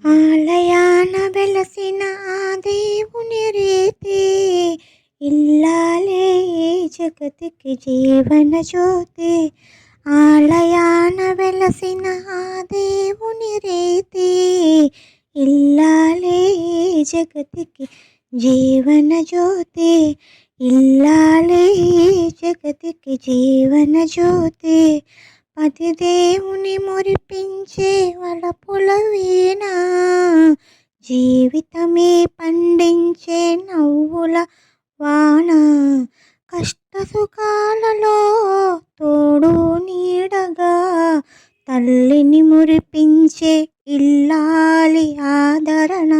ఆలయాన వెలసిన ఆ దేవుని రీతి, ఇల్లాలే ఈ జగతికి జీవన జ్యోతి. ఆలయాన వెలసిన ఆ దేవుని రీతి, ఇల్లాలే ఈ జగతికి జీవన జ్యోతి. ఇల్లాలే ఈ జగతికి జీవన జ్యోతి. పతి దేవుని మురిపించే వలపుల వీణ, జీవితమే పండించే నవ్వుల వాన. కష్ట సుఖాలలో తోడు నీడగా, తల్లిని మురిపించే ఇల్లాలి ఆదరణ.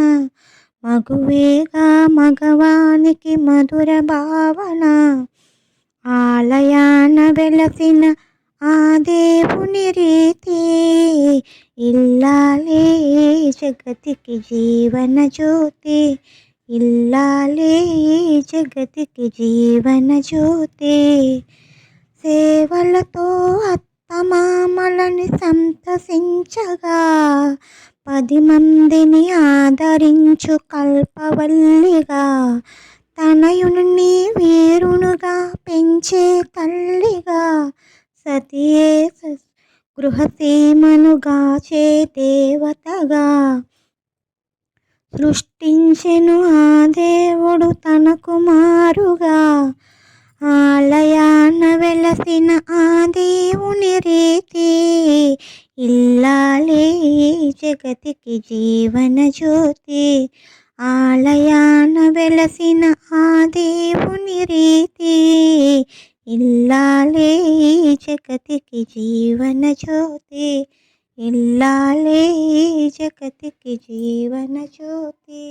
మగువేగా మగవానికి మధుర భావన. ఆలయాన వెలసిన ఆ దేవుని రీతి, ఇల్లాలే ఈ జగతికి జీవన జ్యోతి. ఇల్లాలే ఈ జగతికి జీవన జ్యోతి. సేవలతో అత్తమామలని సంతసించగా, 10 మందిని ఆదరించు కల్పవల్లిగా, తనయుని వీరునుగా పెంచే తల్లిగా, సతియే గృహసీమను గాచే దేవతగా, సృష్టించెను ఆ దేవుడు తన కుమారుగా. ఆలయాన వెలసిన ఆ దేవుని రీతి, ఇల్లాలే ఈ జగతికి జీవన జ్యోతి. ఆలయాన వెలసిన ఆ దేవుని రీతి, ఇల్లాలే ఈ జగతికి జీవన జ్యోతి. ఇల్లాలే ఈ జగతికి జీవన జ్యోతి.